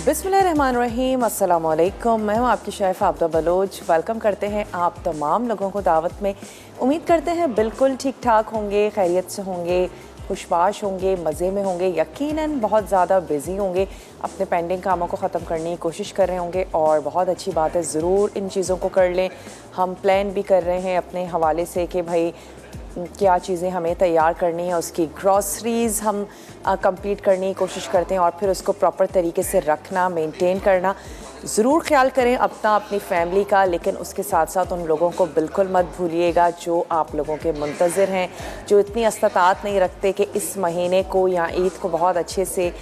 बिस्मिल्लाहिर्रहमानिर्रहीम, अस्सलाम वालेकुम। मैं हूँ आपकी शेफ़ आबदा बलोच। वेलकम करते हैं आप तमाम लोगों को दावत में। उम्मीद करते हैं बिल्कुल ठीक ठाक होंगे, खैरियत से होंगे, खुशबाश होंगे, मज़े में होंगे, यकीनन बहुत ज़्यादा बिज़ी होंगे, अपने पेंडिंग कामों को ख़त्म करने की कोशिश कर रहे होंगे। और बहुत अच्छी बात है, ज़रूर इन चीज़ों को कर लें। हम प्लान भी कर रहे हैं अपने हवाले से कि भाई क्या चीज़ें हमें तैयार करनी है, उसकी ग्रॉसरीज़ हम कंप्लीट करने की कोशिश करते हैं और फिर उसको प्रॉपर तरीके से रखना, मेंटेन करना। ज़रूर ख्याल करें अपना, अपनी फैमिली का, लेकिन उसके साथ साथ उन लोगों को बिल्कुल मत भूलिएगा जो आप लोगों के मुंतज़िर हैं, जो इतनी इस्तात नहीं रखते कि इस महीने को या ईद को बहुत अच्छे से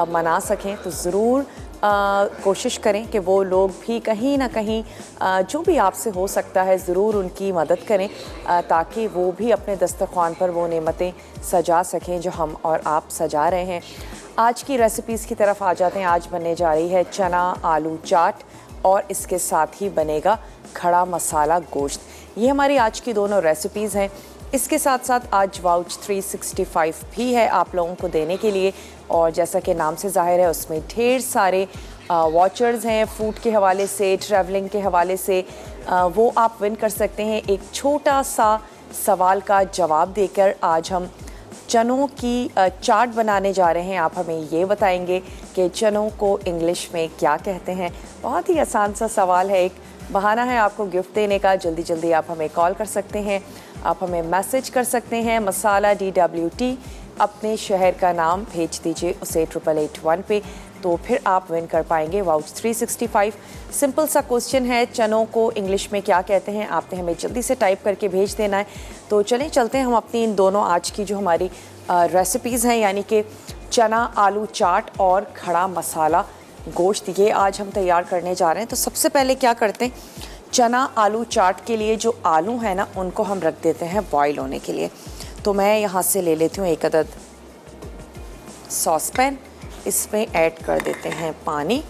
मना सकें। तो ज़रूर कोशिश करें कि वो लोग भी कहीं ना कहीं जो भी आपसे हो सकता है ज़रूर उनकी मदद करें, ताकि वो भी अपने दस्तरख़्वान पर वो नेमतें सजा सकें जो हम और आप सजा रहे हैं। आज की रेसिपीज़ की तरफ आ जाते हैं। आज बनने जा रही है चना आलू चाट और इसके साथ ही बनेगा खड़ा मसाला गोश्त। ये हमारी आज की दोनों रेसिपीज़ हैं। इसके साथ साथ आज वाउच 365 भी है आप लोगों को देने के लिए, और जैसा कि नाम से ज़ाहिर है उसमें ढेर सारे वॉचर्स हैं फूड के हवाले से, ट्रैवलिंग के हवाले से। वो आप विन कर सकते हैं एक छोटा सा सवाल का जवाब देकर। आज हम चनों की चाट बनाने जा रहे हैं। आप हमें ये बताएंगे कि चनों को इंग्लिश में क्या कहते हैं। बहुत ही आसान सा सवाल है, एक बहाना है आपको गिफ्ट देने का। जल्दी जल्दी आप हमें कॉल कर सकते हैं, आप हमें मैसेज कर सकते हैं मसाला DWT, अपने शहर का नाम भेज दीजिए उसे 8881 पे, तो फिर आप विन कर पाएंगे वाउच 365। सिंपल सा क्वेश्चन है, चनों को इंग्लिश में क्या कहते हैं, आपने हमें जल्दी से टाइप करके भेज देना है। तो चलें चलते हैं हम अपनी इन दोनों आज की जो हमारी रेसिपीज़ हैं, यानी कि चना आलू चाट और खड़ा मसाला गोश्त, ये आज हम तैयार करने जा रहे हैं। तो सबसे पहले क्या करते हैं, चना आलू चाट के लिए जो आलू है ना उनको हम रख देते हैं बॉईल होने के लिए। तो मैं यहाँ से ले लेती हूँ एक अदद सॉस पैन, इसमें ऐड कर देते हैं पानी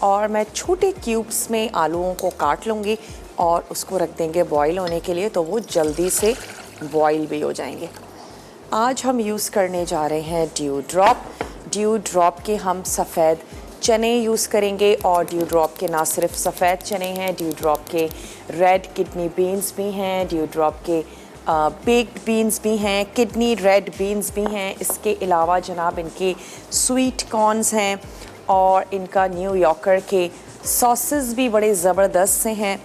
और मैं छोटे क्यूब्स में आलूओं को काट लूँगी और उसको रख देंगे बॉईल होने के लिए, तो वो जल्दी से बॉईल भी हो जाएंगे। आज हम यूज़ करने जा रहे हैं ड्यू ड्रॉप। ड्यू ड्रॉप के हम सफ़ेद चने यूज़ करेंगे, और ड्यू ड्रॉप के ना सिर्फ सफ़ेद चने हैं, ड्यू ड्रॉप के रेड किडनी बीन्स भी हैं, ड्यू ड्रॉप के बेक्ड बीन्स भी हैं, किडनी रेड बीन्स भी हैं। इसके अलावा जनाब इनके स्वीट कॉर्न्स हैं और इनका न्यू यॉर्कर के सॉसेस भी बड़े ज़बरदस्त से हैं,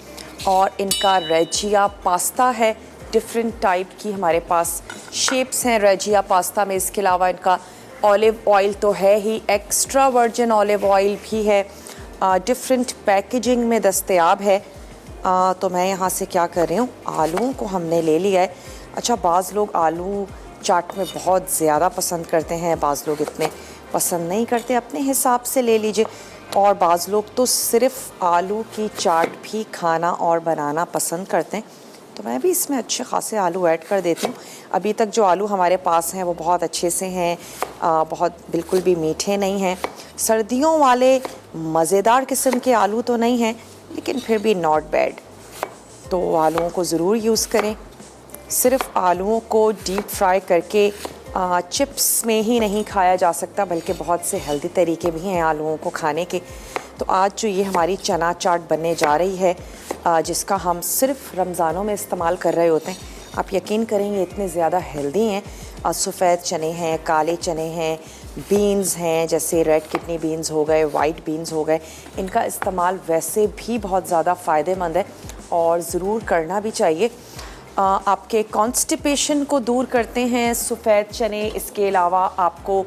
और इनका रेजिया पास्ता है। डिफरेंट टाइप की हमारे पास शेप्स हैं रेजिया पास्ता में। इसके अलावा इनका ऑलिव ऑयल तो है ही, एक्स्ट्रा वर्जिन ऑलिव ऑयल भी है, डिफरेंट पैकेजिंग में दस्तयाब है। तो मैं यहाँ से क्या कर रही हूँ, आलूओं को हमने ले लिया है। अच्छा, बाज़ लोग आलू चाट में बहुत ज़्यादा पसंद करते हैं, बाज़ लोग इतने पसंद नहीं करते, अपने हिसाब से ले लीजिए। और बाज़ लोग तो सिर्फ़ आलू की चाट भी खाना और बनाना पसंद करते हैं, तो मैं भी इसमें अच्छे खासे आलू ऐड कर देती हूँ। अभी तक जो आलू हमारे पास हैं वो बहुत अच्छे से हैं, बहुत बिल्कुल भी मीठे नहीं हैं। सर्दियों वाले मज़ेदार किस्म के आलू तो नहीं हैं, लेकिन फिर भी नॉट बैड। तो आलूओं को ज़रूर यूज़ करें। सिर्फ़ आलूओं को डीप फ्राई करके चिप्स में ही नहीं खाया जा सकता, बल्कि बहुत से हेल्दी तरीके भी हैं आलूओं को खाने के। तो आज जो ये हमारी चना चाट बनने जा रही है, जिसका हम सिर्फ रमज़ानों में इस्तेमाल कर रहे होते हैं, आप यकीन करेंगे इतने ज़्यादा हेल्दी हैं। सफ़ेद चने हैं, काले चने हैं, बीन्स हैं, जैसे रेड किडनी बीन्स हो गए, वाइट बीन्स हो गए। इनका इस्तेमाल वैसे भी बहुत ज़्यादा फ़ायदेमंद है और ज़रूर करना भी चाहिए। आपके कॉन्स्टिपेशन को दूर करते हैं सफ़ेद चने। इसके अलावा आपको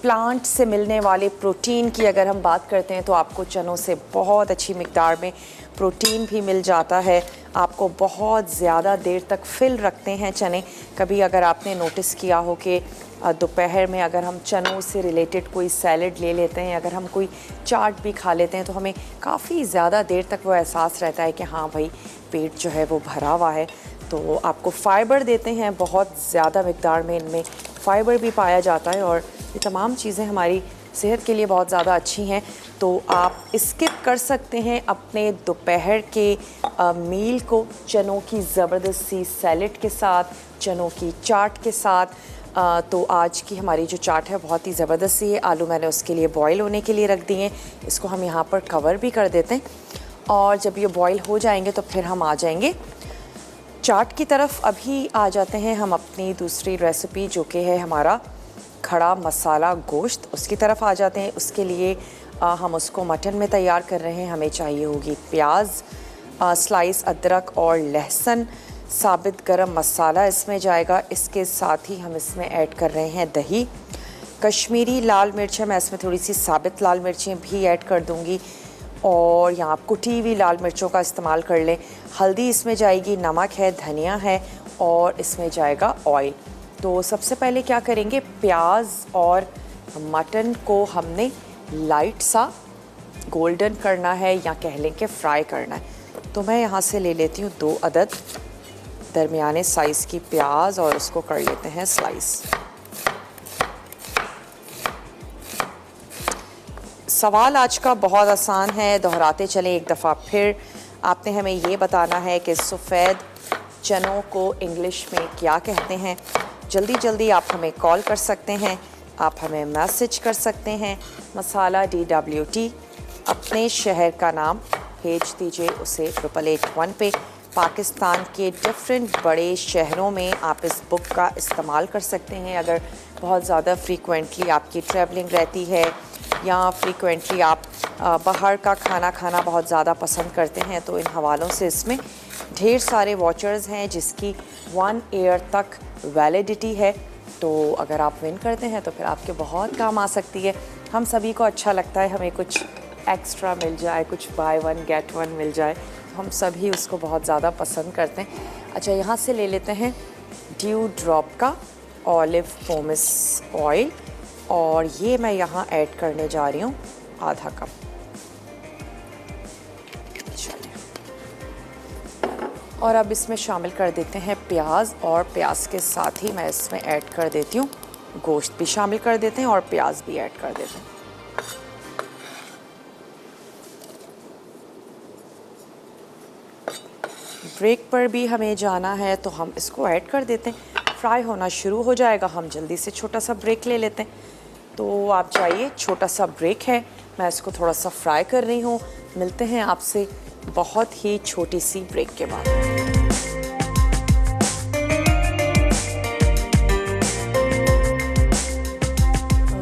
प्लांट से मिलने वाले प्रोटीन की अगर हम बात करते हैं तो आपको चनों से बहुत अच्छी मिकदार में प्रोटीन भी मिल जाता है। आपको बहुत ज़्यादा देर तक फिल रखते हैं चने। कभी अगर आपने नोटिस किया हो कि दोपहर में अगर हम चनों से रिलेटेड कोई सैलड ले लेते हैं, अगर हम कोई चाट भी खा लेते हैं, तो हमें काफ़ी ज़्यादा देर तक वो एहसास रहता है कि हाँ भाई पेट जो है वो भरा हुआ है। तो आपको फ़ाइबर देते हैं, बहुत ज़्यादा मिकदार में इनमें फ़ाइबर भी पाया जाता है, और ये तमाम चीज़ें हमारी सेहत के लिए बहुत ज़्यादा अच्छी हैं। तो आप स्किप कर सकते हैं अपने दोपहर के मील को चनों की ज़बरदस्त सी सैलेड के साथ, चनों की चाट के साथ। तो आज की हमारी जो चाट है बहुत ही ज़बरदस्त सी है। आलू मैंने उसके लिए बॉईल होने के लिए रख दिए हैं। इसको हम यहाँ पर कवर भी कर देते हैं और जब ये बॉईल हो जाएंगे तो फिर हम आ जाएंगे चाट की तरफ। अभी आ जाते हैं हम अपनी दूसरी रेसिपी जो कि है हमारा खड़ा मसाला गोश्त, उसकी तरफ आ जाते हैं। उसके लिए हम उसको मटन में तैयार कर रहे हैं। हमें चाहिए होगी प्याज, स्लाइस अदरक और लहसुन, साबित गरम मसाला इसमें जाएगा। इसके साथ ही हम इसमें ऐड कर रहे हैं दही, कश्मीरी लाल मिर्च है, मैं इसमें थोड़ी सी साबित लाल मिर्चें भी ऐड कर दूंगी और यहाँ कुटी हुई लाल मिर्चों का इस्तेमाल कर लें। हल्दी इसमें जाएगी, नमक है, धनिया है और इसमें जाएगा ऑयल। तो सबसे पहले क्या करेंगे, प्याज और मटन को हमने लाइट सा गोल्डन करना है या कह लें कि फ्राई करना है। तो मैं यहाँ से ले लेती हूँ 2 अदद दरमियाने साइज़ की प्याज और उसको कर लेते हैं स्लाइस। सवाल आज का बहुत आसान है, दोहराते चलें एक दफ़ा फिर। आपने हमें ये बताना है कि सफ़ेद चनों को इंग्लिश में क्या कहते हैं। जल्दी जल्दी आप हमें कॉल कर सकते हैं, आप हमें मैसेज कर सकते हैं। मसाला DWT, अपने शहर का नाम भेज दीजिए उसे 8881 पे। पाकिस्तान के डिफरेंट बड़े शहरों में आप इस बुक का इस्तेमाल कर सकते हैं। अगर बहुत ज़्यादा फ्रीक्वेंटली आपकी ट्रैवलिंग रहती है या फ्रीक्वेंटली आप बाहर का खाना खाना बहुत ज़्यादा पसंद करते हैं तो इन हवालों से इसमें ढेर सारे वाचर्स हैं जिसकी 1 ईयर तक वैलिडिटी है। तो अगर आप विन करते हैं तो फिर आपके बहुत काम आ सकती है। हम सभी को अच्छा लगता है हमें कुछ एक्स्ट्रा मिल जाए, कुछ बाय 1 गेट 1 मिल जाए, तो हम सभी उसको बहुत ज़्यादा पसंद करते हैं। अच्छा, यहाँ से ले लेते हैं ड्यू ड्रॉप का ऑलिव पोमेस ऑयल और ये मैं यहाँ ऐड करने जा रही हूँ आधा कप। और अब इसमें शामिल कर देते हैं प्याज और प्याज के साथ ही मैं इसमें ऐड कर देती हूँ गोश्त भी शामिल कर देते हैं और प्याज भी ऐड कर देते हैं। ब्रेक पर भी हमें जाना है तो हम इसको ऐड कर देते हैं। फ्राई होना शुरू हो जाएगा, हम जल्दी से छोटा सा ब्रेक ले लेते हैं। तो आप चाहिए, छोटा सा ब्रेक है, मैं इसको थोड़ा सा फ्राई कर रही हूँ। मिलते हैं आपसे बहुत ही छोटी सी ब्रेक के बाद।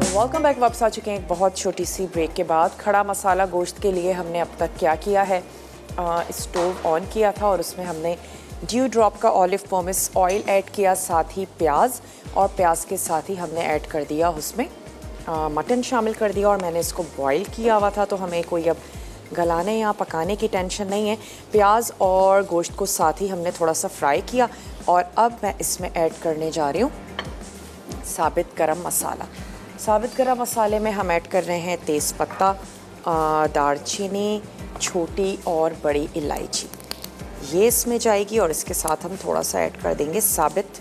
वेलकम बैक, वापस आ चुके हैं एक बहुत छोटी सी ब्रेक के बाद। खड़ा मसाला गोश्त के लिए हमने अब तक क्या किया है, स्टोव ऑन किया था और उसमें हमने ड्यू ड्रॉप का ऑलिव पोमेस ऑयल ऐड किया, साथ ही प्याज और प्याज के साथ ही हमने ऐड कर दिया उसमें मटन शामिल कर दिया और मैंने इसको बॉईल किया हुआ था। तो हमें कोई अब गलाने या पकाने की टेंशन नहीं है। प्याज और गोश्त को साथ ही हमने थोड़ा सा फ्राई किया और अब मैं इसमें ऐड करने जा रही हूँ साबित गरम मसाला। साबित गरम मसाले में हम ऐड कर रहे हैं तेज़पत्ता, दालचीनी, छोटी और बड़ी इलायची, ये इसमें जाएगी और इसके साथ हम थोड़ा सा ऐड कर देंगे साबित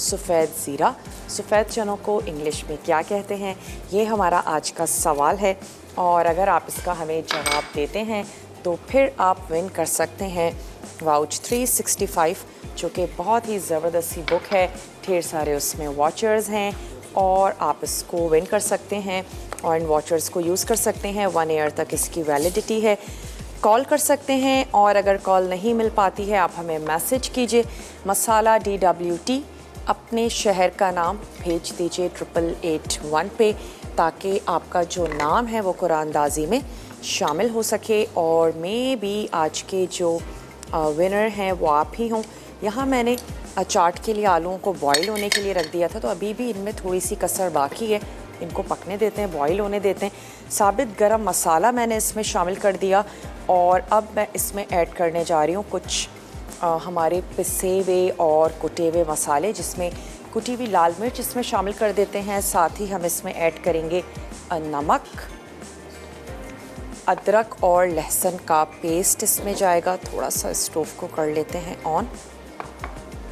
सफ़ेद ज़ीरा। सफ़ेद चनों को इंग्लिश में क्या कहते हैं, ये हमारा आज का सवाल है और अगर आप इसका हमें जवाब देते हैं तो फिर आप विन कर सकते हैं वाउच 365, जो कि बहुत ही ज़बरदस्त सी बुक है। ढेर सारे उसमें वॉचर्स हैं और आप इसको विन कर सकते हैं और इन वॉचर्स को यूज़ कर सकते हैं। 1 ईयर तक इसकी वैलिडिटी है। कॉल कर सकते हैं और अगर कॉल नहीं मिल पाती है आप हमें मैसेज कीजिए। मसाला DWT, अपने शहर का नाम भेज दीजिए 8881 पे, ताकि आपका जो नाम है वो कुरानदाजी में शामिल हो सके और मैं भी आज के जो विनर हैं वो आप ही हों। यहाँ मैंने चाट के लिए आलूओं को बॉईल होने के लिए रख दिया था, तो अभी भी इनमें थोड़ी सी कसर बाकी है, इनको पकने देते हैं, बॉईल होने देते हैं। साबित गरम मसाला मैंने इसमें शामिल कर दिया और अब मैं इसमें ऐड करने जा रही हूँ कुछ हमारे पिसे हुए और कुटे हुए मसाले, जिसमें कुटी हुई लाल मिर्च इसमें शामिल कर देते हैं। साथ ही हम इसमें ऐड करेंगे नमक, अदरक और लहसुन का पेस्ट इसमें जाएगा। थोड़ा सा स्टोव को कर लेते हैं ऑन।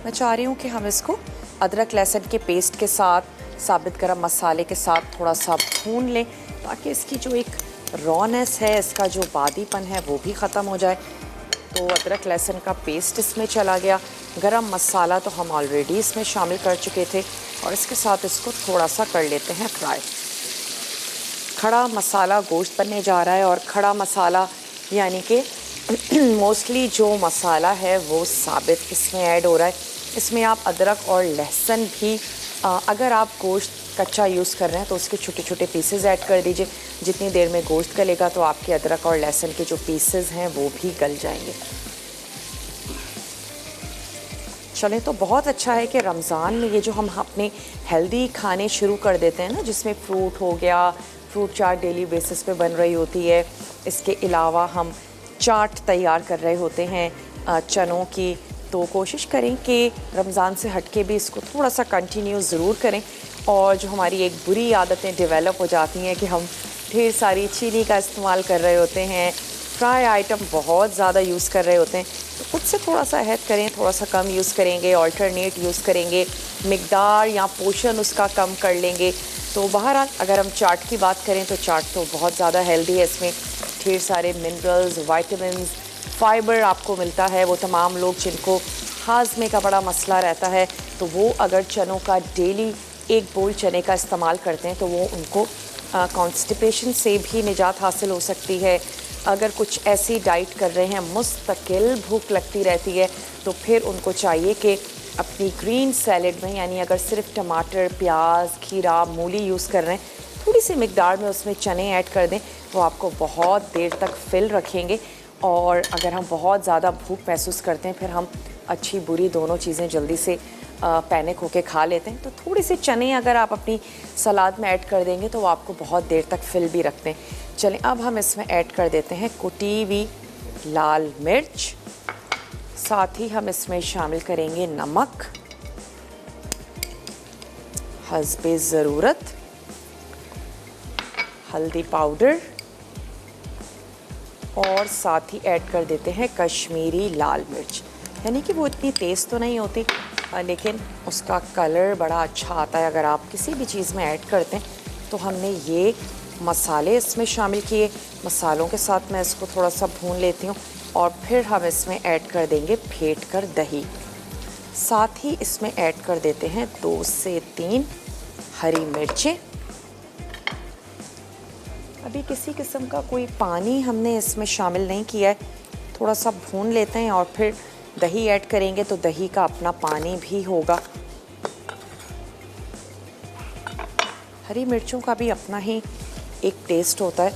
मैं चाह रही हूँ कि हम इसको अदरक लहसुन के पेस्ट के साथ साबित गरम मसाले के साथ थोड़ा सा भून लें, ताकि इसकी जो एक रॉनेस है, इसका जो बादीपन है वो भी ख़त्म हो जाए। तो अदरक लहसुन का पेस्ट इसमें चला गया। गरम मसाला तो हम ऑलरेडी इसमें शामिल कर चुके थे और इसके साथ इसको थोड़ा सा कर लेते हैं फ्राई। खड़ा मसाला गोश्त बनने जा रहा है और खड़ा मसाला यानी कि मोस्टली जो मसाला है वो साबित इसमें ऐड हो रहा है। इसमें आप अदरक और लहसुन भी अगर आप गोश्त कच्चा यूज़ कर रहे हैं तो उसके छोटे छोटे पीसेस ऐड कर दीजिए। जितनी देर में गोश्त गलेगा तो आपके अदरक और लहसुन के जो पीसेस हैं वो भी गल जाएंगे। चलें, तो बहुत अच्छा है कि रमज़ान में ये जो हम अपने हेल्दी खाने शुरू कर देते हैं ना, जिसमें फ्रूट हो गया, फ्रूट चाट डेली बेसिस पे बन रही होती है। इसके अलावा हम चाट तैयार कर रहे होते हैं चनों की, तो कोशिश करें कि रमज़ान से हटके भी इसको थोड़ा सा कंटिन्यू ज़रूर करें। और जो हमारी एक बुरी आदतें डेवलप हो जाती हैं कि हम ढेर सारी चीनी का इस्तेमाल कर रहे होते हैं, फ्राई आइटम बहुत ज़्यादा यूज़ कर रहे होते हैं, तो खुद से थोड़ा सा अहद करें, थोड़ा सा कम यूज़ करेंगे, ऑल्टरनेट यूज़ करेंगे, मिकदार या पोर्शन उसका कम कर लेंगे। तो बहरहाल अगर हम चाट की बात करें तो चाट तो बहुत ज़्यादा हेल्दी है। इसमें ढेर सारे मिनरल्स, वाइटामिन, फाइबर आपको मिलता है। वो तमाम लोग जिनको हाजमे का बड़ा मसला रहता है तो वो अगर चनों का डेली एक बोल चने का इस्तेमाल करते हैं तो वो उनको कॉन्स्टिपेशन से भी निजात हासिल हो सकती है। अगर कुछ ऐसी डाइट कर रहे हैं, मुस्तकिल भूख लगती रहती है, तो फिर उनको चाहिए कि अपनी ग्रीन सैलेड में, यानी अगर सिर्फ टमाटर, प्याज, खीरा, मूली यूज़ कर रहे हैं, थोड़ी सी मिकदार में उसमें चने ऐड कर दें, वो आपको बहुत देर तक फिल रखेंगे। और अगर हम बहुत ज़्यादा भूख महसूस करते हैं, फिर हम अच्छी बुरी दोनों चीज़ें जल्दी से पैनिक होके खा लेते हैं, तो थोड़ी सी चने अगर आप अपनी सलाद में ऐड कर देंगे तो वो आपको बहुत देर तक फिल भी रखते हैं। चलें, अब हम इसमें ऐड कर देते हैं कुटी हुई लाल मिर्च, साथ ही हम इसमें शामिल करेंगे नमक हस्बे ज़रूरत, हल्दी पाउडर और साथ ही ऐड कर देते हैं कश्मीरी लाल मिर्च। यानी कि वो इतनी तेज़ तो नहीं होती लेकिन उसका कलर बड़ा अच्छा आता है अगर आप किसी भी चीज़ में ऐड करते हैं। तो हमने ये मसाले इसमें शामिल किए, मसालों के साथ मैं इसको थोड़ा सा भून लेती हूँ और फिर हम इसमें ऐड कर देंगे फेंट कर दही। साथ ही इसमें ऐड कर देते हैं 2 से 3 हरी मिर्चें। अभी किसी किस्म का कोई पानी हमने इसमें शामिल नहीं किया है, थोड़ा सा भून लेते हैं और फिर दही ऐड करेंगे तो दही का अपना पानी भी होगा। हरी मिर्चों का भी अपना ही एक टेस्ट होता है।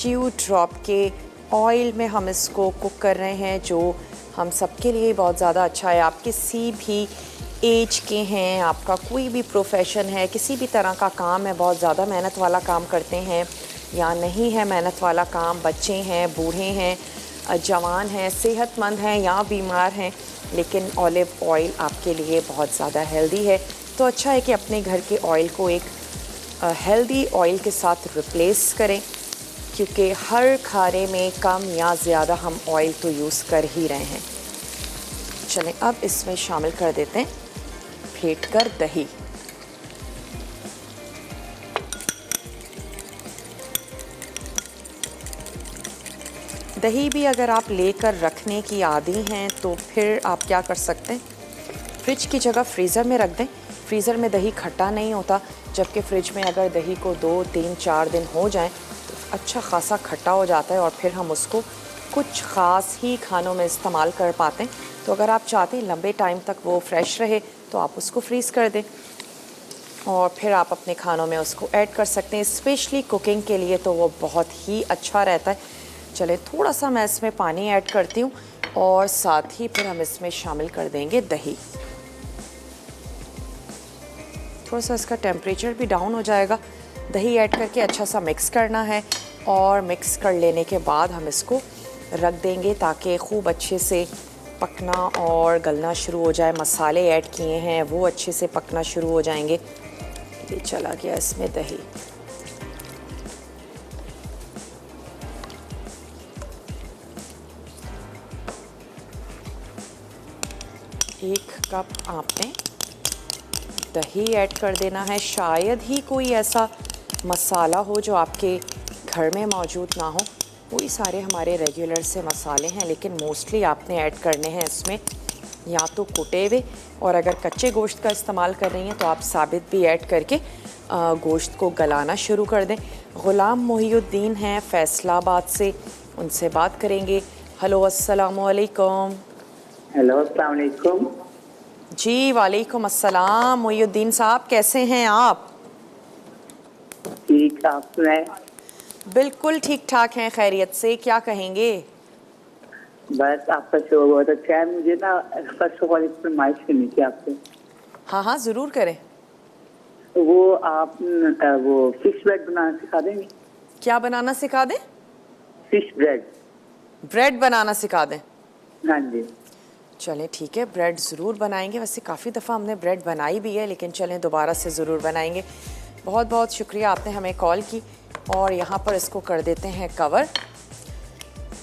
ड्यू ड्रॉप के ऑयल में हम इसको कुक कर रहे हैं, जो हम सबके लिए बहुत ज़्यादा अच्छा है। आप किसी भी एज के हैं, आपका कोई भी प्रोफेशन है, किसी भी तरह का काम है, बहुत ज़्यादा मेहनत वाला काम करते हैं या नहीं है मेहनत वाला काम, बच्चे हैं, बूढ़े हैं, जवान हैं, सेहतमंद हैं या बीमार हैं, लेकिन ऑलिव ऑयल आपके लिए बहुत ज़्यादा हेल्दी है। तो अच्छा है कि अपने घर के ऑयल को एक हेल्दी ऑयल के साथ रिप्लेस करें, क्योंकि हर खाने में कम या ज़्यादा हम ऑयल तो यूज़ कर ही रहे हैं। चलें, अब इसमें शामिल कर देते हैं फेंट कर दही। दही भी अगर आप लेकर रखने की आदी हैं तो फिर आप क्या कर सकते हैं, फ्रिज की जगह फ्रीज़र में रख दें। फ्रीज़र में दही खट्टा नहीं होता, जबकि फ्रिज में अगर दही को 2, 3, 4 दिन हो जाएं तो अच्छा खासा खट्टा हो जाता है और फिर हम उसको कुछ ख़ास ही खानों में इस्तेमाल कर पाते हैं। तो अगर आप चाहते हैं लंबे टाइम तक वो फ्रेश रहे तो आप उसको फ्रीज़ कर दें और फिर आप अपने खानों में उसको ऐड कर सकते हैं। स्पेशली कुकिंग के लिए तो वो बहुत ही अच्छा रहता है। चले, थोड़ा सा मैं इसमें पानी ऐड करती हूँ और साथ ही फिर हम इसमें शामिल कर देंगे दही। थोड़ा सा इसका टेम्परेचर भी डाउन हो जाएगा। दही ऐड करके अच्छा सा मिक्स करना है और मिक्स कर लेने के बाद हम इसको रख देंगे ताकि खूब अच्छे से पकना और गलना शुरू हो जाए। मसाले ऐड किए हैं वो अच्छे से पकना शुरू हो जाएंगे। ये चला गया इसमें दही। एक कप आपने दही ऐड कर देना है। शायद ही कोई ऐसा मसाला हो जो आपके घर में मौजूद ना हो, वही सारे हमारे रेगुलर से मसाले हैं, लेकिन मोस्टली आपने ऐड करने हैं इसमें या तो कुटे हुए, और अगर कच्चे गोश्त का इस्तेमाल कर रही हैं तो आप साबित भी ऐड करके गोश्त को गलाना शुरू कर दें। ग़ुलाम मोहिउद्दीन हैं फैसलाबाद से, उनसे बात करेंगे। हेलो, अस्सलाम वालेकुम। हेलो, अस्सलाम वालेकुम। जी वालेकुम अस्सलाम। मोहिउद्दीन साहब, कैसे हैं आप? ठीक, आप सुनाएं? बिल्कुल ठीक ठाक हैं, खैरियत से। क्या कहेंगे? बस आपका शो बहुत अच्छा है। मुझे ना फर्स्ट ऑफ ऑल एक फरमाइश करनी थी आपसे। हाँ हाँ, ज़रूर करें। वो आप वो फिश ब्रेड बनाना सिखा देंगे? क्या बनाना सिखा दें? Fish bread. ब्रेड बनाना सिखा दें? हाँ जी। चलें ठीक है, ब्रेड ज़रूर बनाएंगे। वैसे काफ़ी दफ़ा हमने ब्रेड बनाई भी है, लेकिन चलें दोबारा से ज़रूर बनाएंगे। बहुत बहुत शुक्रिया, आपने हमें कॉल की। और यहाँ पर इसको कर देते हैं कवर।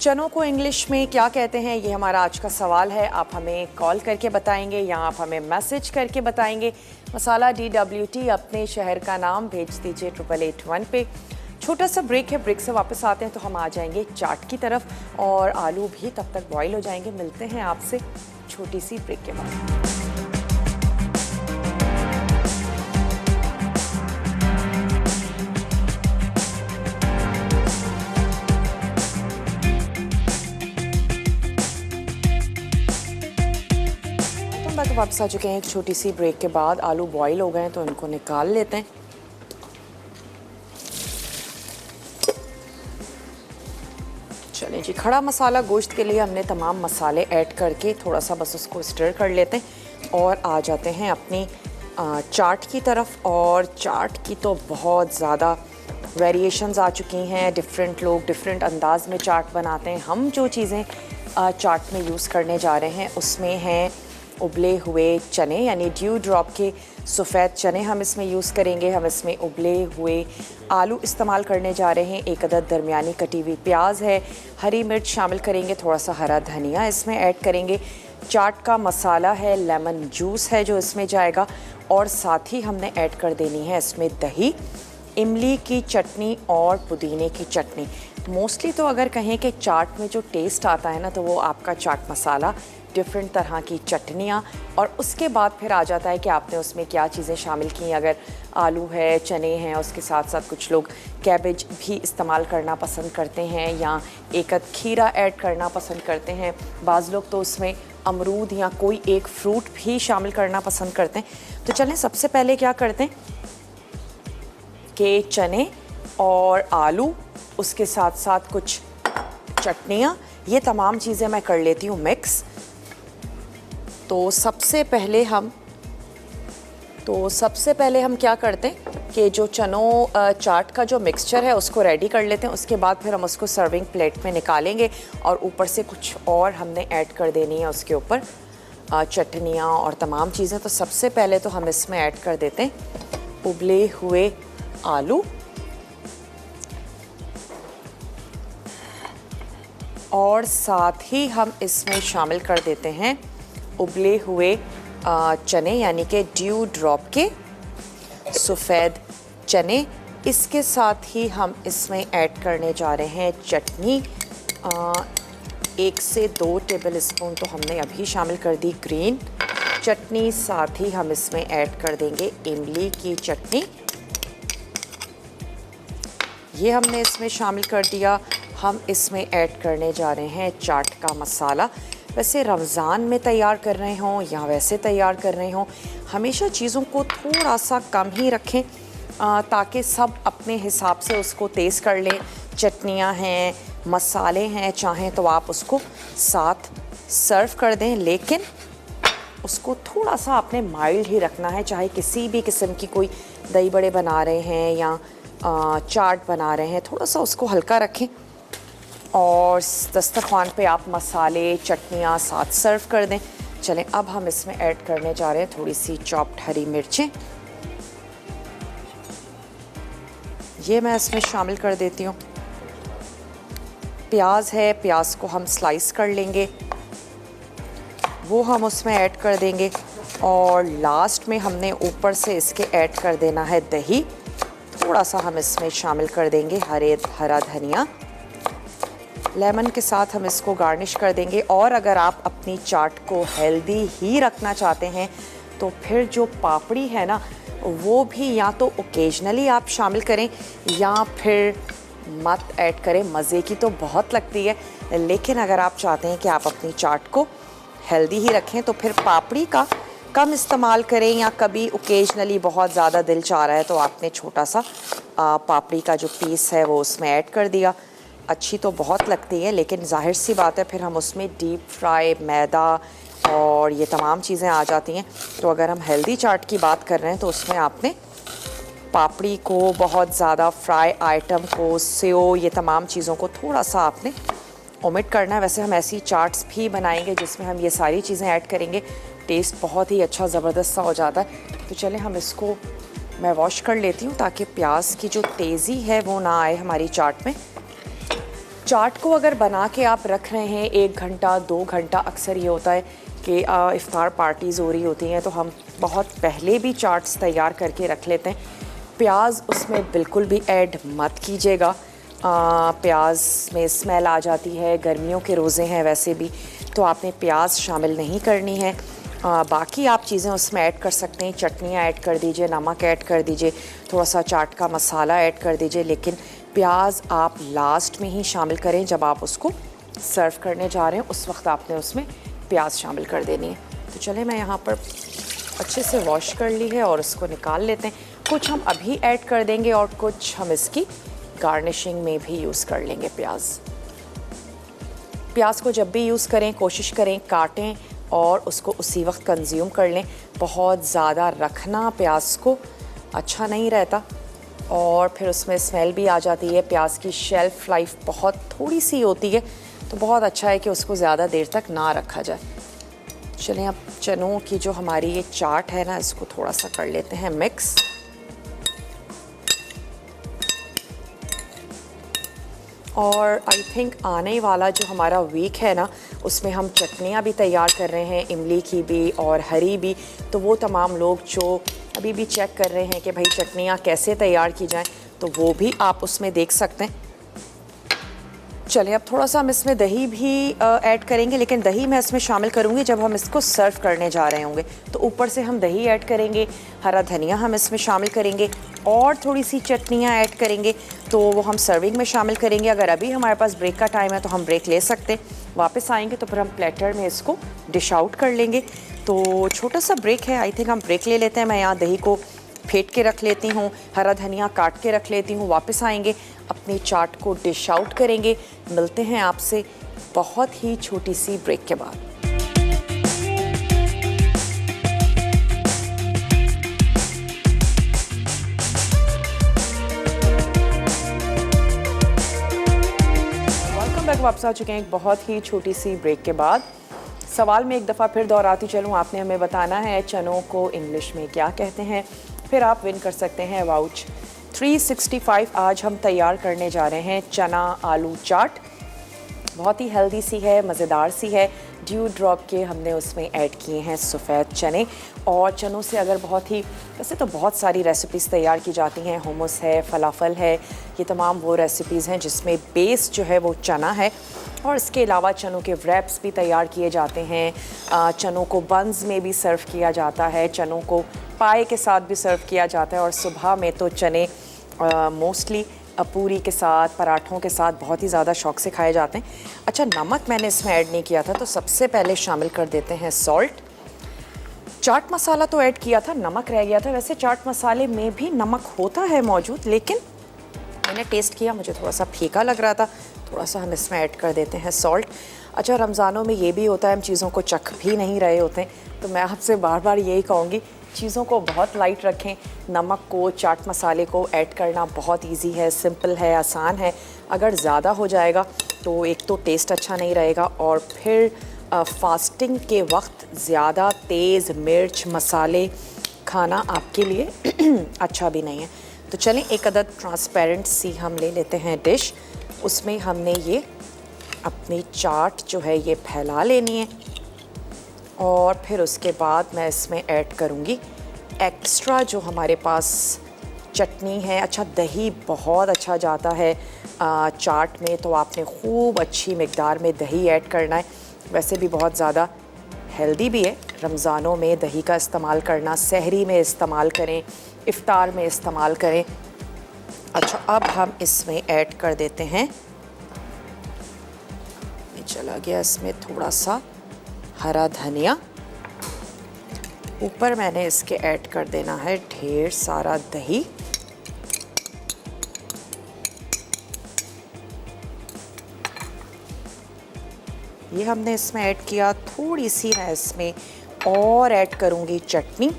चनों को इंग्लिश में क्या कहते हैं, ये हमारा आज का सवाल है। आप हमें कॉल करके बताएंगे या आप हमें मैसेज करके बताएंगे। मसाला DWT, अपने शहर का नाम भेज दीजिए 8881 पे। छोटा सा ब्रेक है, ब्रेक से वापस आते हैं तो हम आ जाएंगे चाट की तरफ, और आलू भी तब तक बॉईल हो जाएंगे। मिलते हैं आपसे छोटी सी ब्रेक के बाद। वापस आ चुके हैं एक छोटी सी ब्रेक के बाद। आलू बॉईल हो गए हैं तो इनको निकाल लेते हैं। चलें जी, खड़ा मसाला गोश्त के लिए हमने तमाम मसाले ऐड करके थोड़ा सा बस उसको स्टर कर लेते हैं और आ जाते हैं अपनी चाट की तरफ। और चाट की तो बहुत ज़्यादा वेरिएशंस आ चुकी हैं। डिफरेंट लोग डिफरेंट अंदाज में चाट बनाते हैं। हम जो चीज़ें चाट में यूज़ करने जा रहे हैं उसमें हैं उबले हुए चने, यानी ड्यू ड्रॉप के सफ़ेद चने हम इसमें यूज़ करेंगे। हम इसमें उबले हुए आलू इस्तेमाल करने जा रहे हैं। एक अदद दरमियानी कटी हुई प्याज है। हरी मिर्च शामिल करेंगे। थोड़ा सा हरा धनिया इसमें ऐड करेंगे। चाट का मसाला है, लेमन जूस है जो इसमें जाएगा, और साथ ही हमने ऐड कर देनी है इसमें दही, इमली की चटनी और पुदीने की चटनी। मोस्टली तो अगर कहें कि चाट में जो टेस्ट आता है ना, तो वो आपका चाट मसाला, डिफरेंट तरह की चटनियाँ, और उसके बाद फिर आ जाता है कि आपने उसमें क्या चीज़ें शामिल की। अगर आलू है, चने हैं, उसके साथ साथ कुछ लोग कैबेज भी इस्तेमाल करना पसंद करते हैं, या एक खीरा ऐड करना पसंद करते हैं। बाज़ लोग तो उसमें अमरूद या कोई एक फ्रूट भी शामिल करना पसंद करते हैं। तो चलें सबसे पहले क्या करते हैं कि चने और आलू, उसके साथ साथ कुछ चटनियाँ, ये तमाम चीज़ें मैं कर लेती हूँ मिक्स। तो सबसे पहले हम क्या करते हैं कि जो चनों चाट का जो मिक्सचर है उसको रेडी कर लेते हैं। उसके बाद फिर हम उसको सर्विंग प्लेट में निकालेंगे, और ऊपर से कुछ और हमने ऐड कर देनी है उसके ऊपर चटनियाँ और तमाम चीज़ें। तो सबसे पहले तो हम इसमें ऐड कर देते हैं उबले हुए आलू, और साथ ही हम इसमें शामिल कर देते हैं उबले हुए चने, यानी कि ड्यू ड्रॉप के सफ़ेद चने। इसके साथ ही हम इसमें ऐड करने जा रहे हैं चटनी, 1 से 2 टेबल स्पून तो हमने अभी शामिल कर दी ग्रीन चटनी। साथ ही हम इसमें ऐड कर देंगे इमली की चटनी, ये हमने इसमें शामिल कर दिया। हम इसमें ऐड करने जा रहे हैं चाट का मसाला। वैसे रमज़ान में तैयार कर रहे हों या वैसे तैयार कर रहे हों, हमेशा चीज़ों को थोड़ा सा कम ही रखें ताकि सब अपने हिसाब से उसको तेज़ कर लें। चटनियाँ हैं, मसाले हैं, चाहें तो आप उसको साथ सर्व कर दें, लेकिन उसको थोड़ा सा आपने माइल्ड ही रखना है। चाहे किसी भी किस्म की कोई दही बड़े बना रहे हैं या चाट बना रहे हैं, थोड़ा सा उसको हल्का रखें, और दस्तरखान पे आप मसाले चटनियाँ साथ सर्व कर दें। चलें अब हम इसमें ऐड करने जा रहे हैं थोड़ी सी चॉप्ड हरी मिर्चें, ये मैं इसमें शामिल कर देती हूँ। प्याज है, प्याज को हम स्लाइस कर लेंगे, वो हम उसमें ऐड कर देंगे, और लास्ट में हमने ऊपर से इसके ऐड कर देना है दही। थोड़ा सा हम इसमें शामिल कर देंगे हरा धनिया, लेमन के साथ हम इसको गार्निश कर देंगे। और अगर आप अपनी चाट को हेल्दी ही रखना चाहते हैं तो फिर जो पापड़ी है ना, वो भी या तो ओकेजनली आप शामिल करें या फिर मत ऐड करें। मज़े की तो बहुत लगती है, लेकिन अगर आप चाहते हैं कि आप अपनी चाट को हेल्दी ही रखें तो फिर पापड़ी का कम इस्तेमाल करें, या कभी ओकेजनली बहुत ज़्यादा दिल चाह रहा है तो आपने छोटा सा पापड़ी का जो पीस है वो उसमें ऐड कर दिया। अच्छी तो बहुत लगती है, लेकिन जाहिर सी बात है फिर हम उसमें डीप फ्राई मैदा और ये तमाम चीज़ें आ जाती हैं। तो अगर हम हेल्दी चाट की बात कर रहे हैं तो उसमें आपने पापड़ी को, बहुत ज़्यादा फ्राई आइटम को, सेव, ये तमाम चीज़ों को थोड़ा सा आपने ओमिट करना है। वैसे हम ऐसी चाट्स भी बनाएंगे जिसमें हम ये सारी चीज़ें ऐड करेंगे, टेस्ट बहुत ही अच्छा ज़बरदस्त सा हो जाता है। तो चलें हम इसको मैं वॉश कर लेती हूँ ताकि प्याज की जो तेज़ी है वो ना आए हमारी चाट में। चाट को अगर बना के आप रख रहे हैं 1 घंटा 2 घंटा, अक्सर ये होता है कि इफ़्तार पार्टीज़ हो रही होती हैं तो हम बहुत पहले भी चाट्स तैयार करके रख लेते हैं। प्याज उसमें बिल्कुल भी ऐड मत कीजिएगा, प्याज में स्मेल आ जाती है। गर्मियों के रोज़े हैं वैसे भी, तो आपने प्याज शामिल नहीं करनी है। बाकी आप चीज़ें उसमें ऐड कर सकते हैं, चटनियाँ ऐड कर दीजिए, नमक ऐड कर दीजिए, थोड़ा सा चाट का मसाला ऐड कर दीजिए, लेकिन प्याज आप लास्ट में ही शामिल करें। जब आप उसको सर्व करने जा रहे हैं उस वक्त आपने उसमें प्याज शामिल कर देनी है। तो चले मैं यहाँ पर अच्छे से वॉश कर ली है और उसको निकाल लेते हैं। कुछ हम अभी ऐड कर देंगे और कुछ हम इसकी गार्निशिंग में भी यूज़ कर लेंगे। प्याज को जब भी यूज़ करें कोशिश करें काटें और उसको उसी वक्त कंज्यूम कर लें। बहुत ज़्यादा रखना प्याज को अच्छा नहीं रहता और फिर उसमें स्मेल भी आ जाती है। प्याज की शेल्फ़ लाइफ बहुत थोड़ी सी होती है, तो बहुत अच्छा है कि उसको ज़्यादा देर तक ना रखा जाए। चलें अब चनों की जो हमारी ये चाट है ना, इसको थोड़ा सा कर लेते हैं मिक्स। और आई थिंक आने वाला जो हमारा वीक है ना, उसमें हम चटनियाँ भी तैयार कर रहे हैं, इमली की भी और हरी भी। तो वो तमाम लोग जो अभी भी चेक कर रहे हैं कि भाई चटनियाँ कैसे तैयार की जाएं, तो वो भी आप उसमें देख सकते हैं। चलिए अब थोड़ा सा हम इसमें दही भी ऐड करेंगे, लेकिन दही मैं इसमें शामिल करूँगी जब हम इसको सर्व करने जा रहे होंगे। तो ऊपर से हम दही ऐड करेंगे, हरा धनिया हम इसमें शामिल करेंगे और थोड़ी सी चटनियाँ ऐड करेंगे, तो वो हम सर्विंग में शामिल करेंगे। अगर अभी हमारे पास ब्रेक का टाइम है तो हम ब्रेक ले सकते हैं, वापस आएंगे तो फिर हम प्लेटर में इसको डिश आउट कर लेंगे। तो छोटा सा ब्रेक है, आई थिंक हम ब्रेक ले लेते हैं। मैं यहाँ दही को फेंट के रख लेती हूँ, हरा धनिया काट के रख लेती हूँ। वापस आएंगे, अपनी चाट को डिश आउट करेंगे। मिलते हैं आपसे बहुत ही छोटी सी ब्रेक के बाद। वेलकम बैक, वापस आ चुके हैं एक बहुत ही छोटी सी ब्रेक के बाद। सवाल में एक दफ़ा फिर दोहराती चलूँ, आपने हमें बताना है चनों को इंग्लिश में क्या कहते हैं, फिर आप विन कर सकते हैं वाउच 365। आज हम तैयार करने जा रहे हैं चना आलू चाट। बहुत ही हेल्दी सी है, मज़ेदार सी है। ड्यू ड्रॉप के हमने उसमें ऐड किए हैं सफ़ेद चने, और चनों से अगर बहुत ही, वैसे तो बहुत सारी रेसिपीज़ तैयार की जाती हैं, हुमस है, फलाफल है, ये तमाम वो रेसिपीज़ हैं जिसमें बेस जो है वो चना है। और इसके अलावा चनों के रैप्स भी तैयार किए जाते हैं, चनों को बंस में भी सर्व किया जाता है, चनों को पाए के साथ भी सर्व किया जाता है, और सुबह में तो चने मोस्टली पूरी के साथ, पराठों के साथ बहुत ही ज़्यादा शौक से खाए जाते हैं। अच्छा, नमक मैंने इसमें ऐड नहीं किया था, तो सबसे पहले शामिल कर देते हैं सॉल्ट। चाट मसाला तो ऐड किया था, नमक रह गया था। वैसे चाट मसाले में भी नमक होता है मौजूद, लेकिन मैंने टेस्ट किया, मुझे थोड़ा सा फीका लग रहा था, थोड़ा सा हम इसमें ऐड कर देते हैं सॉल्ट। अच्छा, रमज़ानों में ये भी होता है हम चीज़ों को चख भी नहीं रहे होते हैं, तो मैं आपसे बार बार यही कहूँगी, चीज़ों को बहुत लाइट रखें। नमक को, चाट मसाले को ऐड करना बहुत इजी है, सिंपल है, आसान है। अगर ज़्यादा हो जाएगा तो एक तो टेस्ट अच्छा नहीं रहेगा, और फिर फास्टिंग के वक्त ज़्यादा तेज़ मिर्च मसाले खाना आपके लिए अच्छा भी नहीं है। तो चलें, एक अदद ट्रांसपेरेंट सी हम ले लेते हैं डिश, उसमें हमने ये अपनी चाट जो है ये फैला लेनी है, और फिर उसके बाद मैं इसमें ऐड करूँगी एक्स्ट्रा जो हमारे पास चटनी है। अच्छा, दही बहुत अच्छा जाता है चाट में, तो आपने खूब अच्छी मिकदार में दही ऐड करना है। वैसे भी बहुत ज़्यादा हेल्दी भी है रमज़ानों में दही का इस्तेमाल करना। सहरी में इस्तेमाल करें, इफ़्तार में इस्तेमाल करें। अच्छा, अब हम इसमें ऐड कर देते हैं, ये चला गया इसमें थोड़ा सा हरा धनिया। ऊपर मैंने इसके ऐड कर देना है ढेर सारा दही। ये हमने इसमें ऐड किया। थोड़ी सी मैं इसमें और ऐड करूँगी चटनी।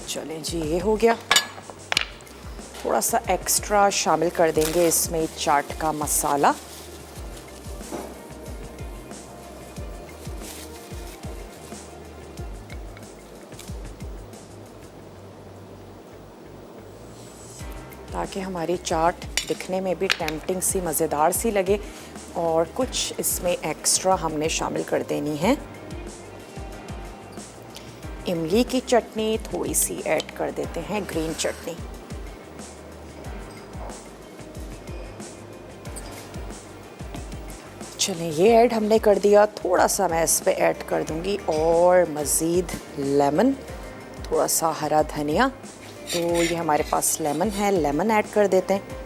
चलें जी, ये हो गया। थोड़ा सा एक्स्ट्रा शामिल कर देंगे इसमें चाट का मसाला। ताकि हमारी चाट दिखने में भी टेम्पटिंग सी, मज़ेदार सी लगे। और कुछ इसमें एक्स्ट्रा हमने शामिल कर देनी है इमली की चटनी। थोड़ी सी ऐड कर देते हैं ग्रीन चटनी। चलें, ये ऐड हमने कर दिया। थोड़ा सा मैं इस पे ऐड कर दूंगी और मज़ीद लेमन, थोड़ा सा हरा धनिया। तो ये हमारे पास लेमन है, लेमन ऐड कर देते हैं।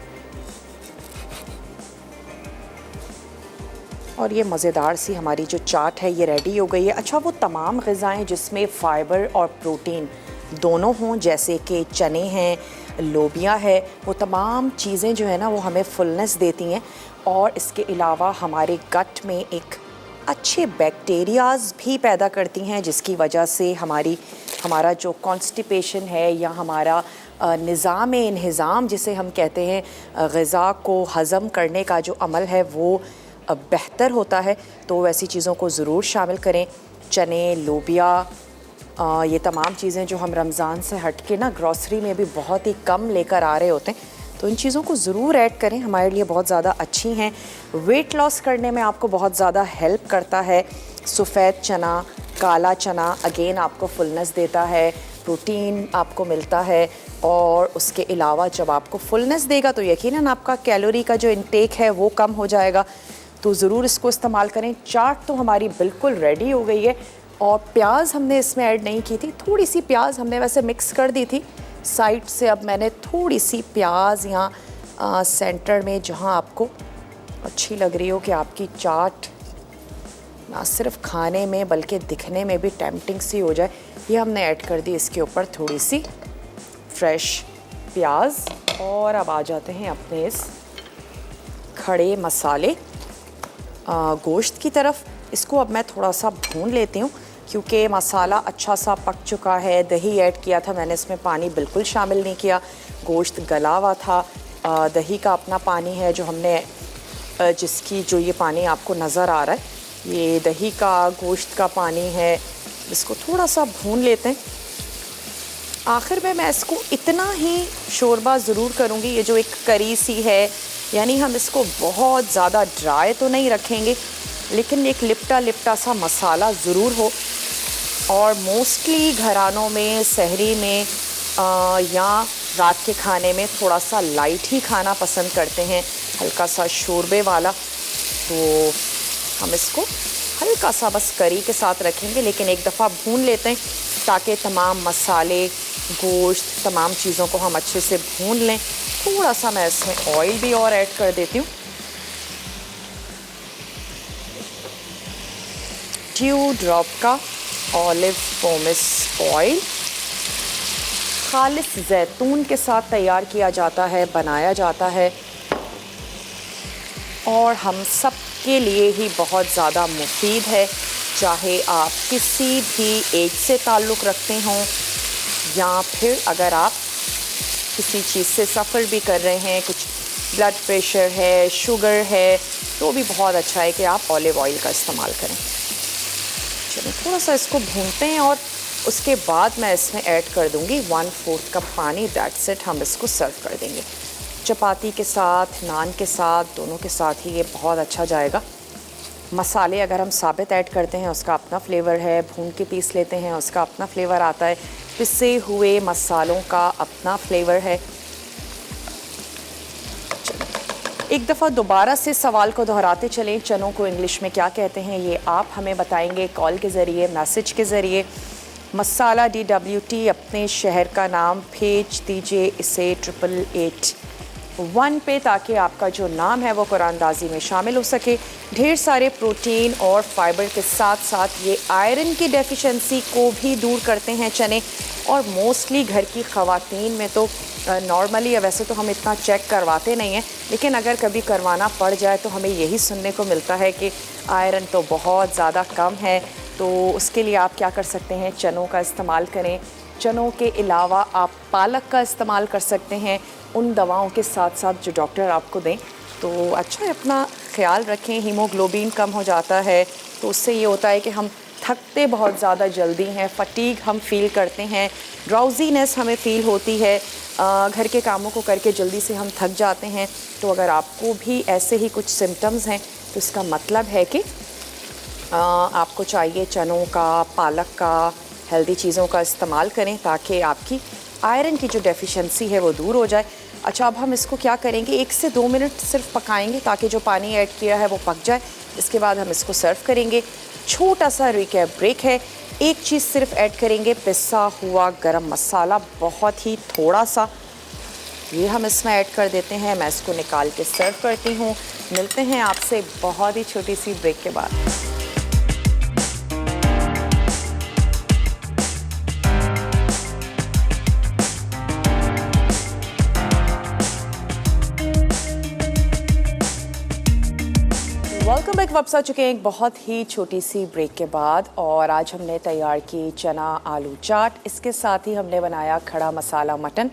और ये मज़ेदार सी हमारी जो चाट है ये रेडी हो गई है। अच्छा, वो तमाम ग़िज़ाएँ जिसमें फ़ाइबर और प्रोटीन दोनों हों, जैसे कि चने हैं, लोबिया है, वो तमाम चीज़ें जो है ना वो हमें फुलनेस देती हैं। और इसके अलावा हमारे गट में एक अच्छे बैक्टीरियाज़ भी पैदा करती हैं, जिसकी वजह से हमारा जो कॉन्स्टिपेशन है या हमारा निज़ाम जिसे हम कहते हैं, ग़िज़ा को हज़म करने का जो अमल है वो बेहतर होता है। तो वैसी चीज़ों को ज़रूर शामिल करें। चने, लोबिया, ये तमाम चीज़ें जो हम रमज़ान से हट के ना ग्रॉसरी में भी बहुत ही कम लेकर आ रहे होते हैं, तो इन चीज़ों को ज़रूर ऐड करें, हमारे लिए बहुत ज़्यादा अच्छी हैं। वेट लॉस करने में आपको बहुत ज़्यादा हेल्प करता है सफ़ेद चना, काला चना। अगेन आपको फुलनेस देता है, प्रोटीन आपको मिलता है। और उसके अलावा जब आपको फुलनेस देगा तो यकीनन आपका कैलोरी का जो इंटेक है वो कम हो जाएगा। तो ज़रूर इसको इस्तेमाल करें। चाट तो हमारी बिल्कुल रेडी हो गई है। और प्याज हमने इसमें ऐड नहीं की थी, थोड़ी सी प्याज हमने वैसे मिक्स कर दी थी साइड से। अब मैंने थोड़ी सी प्याज यहाँ सेंटर में, जहाँ आपको अच्छी लग रही हो कि आपकी चाट ना सिर्फ खाने में बल्कि दिखने में भी टेम्पटिंग सी हो जाए, ये हमने ऐड कर दी इसके ऊपर थोड़ी सी फ्रेश प्याज। और अब आ जाते हैं अपने इस खड़े मसाले गोश्त की तरफ। इसको अब मैं थोड़ा सा भून लेती हूँ क्योंकि मसाला अच्छा सा पक चुका है। दही ऐड किया था मैंने, इसमें पानी बिल्कुल शामिल नहीं किया। गोश्त गला हुआ था। दही का अपना पानी है जो हमने जो ये पानी आपको नज़र आ रहा है, ये दही का, गोश्त का पानी है। इसको थोड़ा सा भून लेते हैं। आखिर में मैं इसको इतना ही शोरबा ज़रूर करूँगी, ये जो एक करी सी है, यानी हम इसको बहुत ज़्यादा ड्राई तो नहीं रखेंगे, लेकिन एक लिपटा लिपटा सा मसाला ज़रूर हो। और मोस्टली घरानों में सहरी में या रात के खाने में थोड़ा सा लाइट ही खाना पसंद करते हैं, हल्का सा शोरबे वाला। तो हम इसको हल्का सा बस करी के साथ रखेंगे, लेकिन एक दफ़ा भून लेते हैं ताकि तमाम मसाले, गोश्त, तमाम चीज़ों को हम अच्छे से भून लें। थोड़ा सा मैं इसमें ऑयल भी और ऐड कर देती हूँ। 2 ड्रॉप का ऑलिव पोमेस ऑयल खालिस जैतून के साथ तैयार किया जाता है, बनाया जाता है और हम सब के लिए ही बहुत ज़्यादा मुफीद है। चाहे आप किसी भी एज से ताल्लुक़ रखते हों या फिर अगर आप किसी चीज़ से सफ़र भी कर रहे हैं, कुछ ब्लड प्रेशर है, शुगर है, तो भी बहुत अच्छा है कि आप ऑलिव ऑयल का इस्तेमाल करें। चलिए थोड़ा सा इसको भूनते हैं और उसके बाद मैं इसमें ऐड कर दूंगी 1/4 कप पानी। That's it. हम इसको सर्व कर देंगे चपाती के साथ, नान के साथ, दोनों के साथ ही ये बहुत अच्छा जाएगा। मसाले अगर हम साबित ऐड करते हैं उसका अपना फ्लेवर है, भून के पीस लेते हैं उसका अपना फ्लेवर आता है, पिसे हुए मसालों का अपना फ्लेवर है। एक दफ़ा दोबारा से सवाल को दोहराते चलें, चनों को इंग्लिश में क्या कहते हैं ये आप हमें बताएंगे कॉल के ज़रिए, मैसेज के ज़रिए। मसाला DWT अपने शहर का नाम भेज दीजिए इसे 8881 पे, ताकि आपका जो नाम है वो कुरानदाजी में शामिल हो सके। ढेर सारे प्रोटीन और फाइबर के साथ साथ ये आयरन की डेफिशिएंसी को भी दूर करते हैं चने। और मोस्टली घर की ख़वातीन में तो नॉर्मली वैसे तो हम इतना चेक करवाते नहीं हैं, लेकिन अगर कभी करवाना पड़ जाए तो हमें यही सुनने को मिलता है कि आयरन तो बहुत ज़्यादा कम है। तो उसके लिए आप क्या कर सकते हैं, चनों का इस्तेमाल करें। चनों के अलावा आप पालक का इस्तेमाल कर सकते हैं उन दवाओं के साथ साथ जो डॉक्टर आपको दें। तो अच्छा है, अपना ख्याल रखें। हीमोग्लोबिन कम हो जाता है तो उससे ये होता है कि हम थकते बहुत ज़्यादा जल्दी हैं, फटीग हम फील करते हैं, ड्राउजीनेस हमें फ़ील होती है, घर के कामों को करके जल्दी से हम थक जाते हैं। तो अगर आपको भी ऐसे ही कुछ सिम्टम्स हैं तो इसका मतलब है कि आपको चाहिए चनों का, पालक का, हेल्दी चीज़ों का इस्तेमाल करें ताकि आपकी आयरन की जो डेफिशिएंसी है वो दूर हो जाए। अच्छा, अब हम इसको क्या करेंगे, 1 से 2 मिनट सिर्फ पकाएंगे ताकि जो पानी ऐड किया है वो पक जाए। इसके बाद हम इसको सर्व करेंगे। छोटा सा रिकैप ब्रेक है, एक चीज़ सिर्फ ऐड करेंगे, पिसा हुआ गरम मसाला, बहुत ही थोड़ा सा ये हम इसमें ऐड कर देते हैं। मैं इसको निकाल के सर्व करती हूँ। मिलते हैं आपसे बहुत ही छोटी सी ब्रेक के बाद। Welcome back. वापस आ चुके हैं एक बहुत ही छोटी सी ब्रेक के बाद, और आज हमने तैयार की चना आलू चाट, इसके साथ ही हमने बनाया खड़ा मसाला मटन।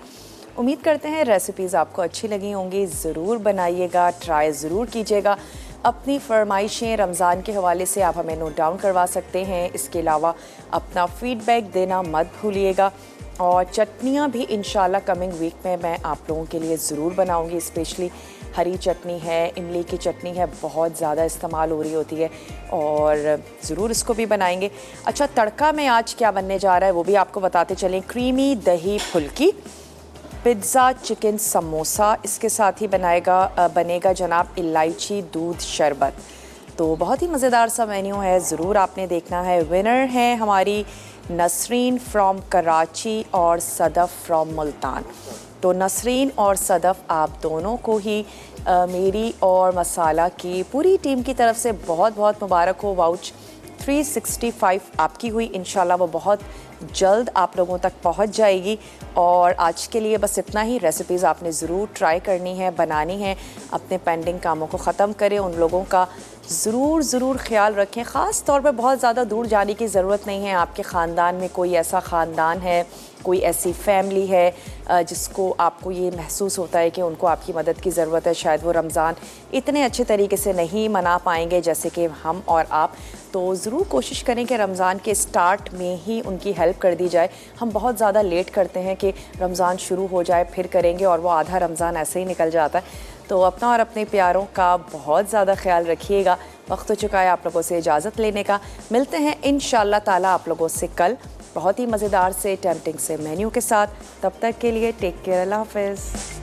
उम्मीद करते हैं रेसिपीज़ आपको अच्छी लगी होंगी। ज़रूर बनाइएगा, ट्राई ज़रूर कीजिएगा। अपनी फरमाइशें रमज़ान के हवाले से आप हमें नोट डाउन करवा सकते हैं। इसके अलावा अपना फ़ीडबैक देना मत भूलिएगा। और चटनियाँ भी इंशाल्लाह कमिंग वीक में मैं आप लोगों के लिए ज़रूर बनाऊँगी। स्पेशली हरी चटनी है, इमली की चटनी है, बहुत ज़्यादा इस्तेमाल हो रही होती है, और ज़रूर इसको भी बनाएंगे। अच्छा, तड़का में आज क्या बनने जा रहा है वो भी आपको बताते चलें। क्रीमी दही फुल्की, पिज़्ज़ा चिकन समोसा, इसके साथ ही बनेगा जनाब इलायची दूध शरबत। तो बहुत ही मज़ेदार सा मेन्यू है, ज़रूर आपने देखना है। विनर है हमारी नसरीन फ्रॉम कराची और सदफ़ फ्रॉम मुल्तान। तो नसरीन और सदफ़, आप दोनों को ही मेरी और मसाला की पूरी टीम की तरफ से बहुत बहुत मुबारक हो। वाउच 365 आपकी हुई, इंशाल्लाह वो बहुत जल्द आप लोगों तक पहुंच जाएगी। और आज के लिए बस इतना ही। रेसिपीज़ आपने ज़रूर ट्राई करनी है, बनानी है। अपने पेंडिंग कामों को ख़त्म करें, उन लोगों का ज़रूर ख्याल रखें। ख़ास तौर पे बहुत ज़्यादा दूर जाने की ज़रूरत नहीं है। आपके ख़ानदान में कोई ऐसा ख़ानदान है, कोई ऐसी फैमिली है जिसको आपको ये महसूस होता है कि उनको आपकी मदद की ज़रूरत है, शायद वो रमज़ान इतने अच्छे तरीके से नहीं मना पाएंगे जैसे कि हम और आप। तो ज़रूर कोशिश करें कि रमज़ान के स्टार्ट में ही उनकी हेल्प कर दी जाए। हम बहुत ज़्यादा लेट करते हैं कि रमज़ान शुरू हो जाए फिर करेंगे, और वो आधा रमज़ान ऐसे ही निकल जाता है। तो अपना और अपने प्यारों का बहुत ज़्यादा ख्याल रखिएगा। वक्त हो चुका है आप लोगों से इजाज़त लेने का। मिलते हैं इंशाअल्लाह ताला आप लोगों से कल बहुत ही मज़ेदार से टेम्पटिंग से मेन्यू के साथ। तब तक के लिए टेक केयर, अल्लाह हाफ़िज़।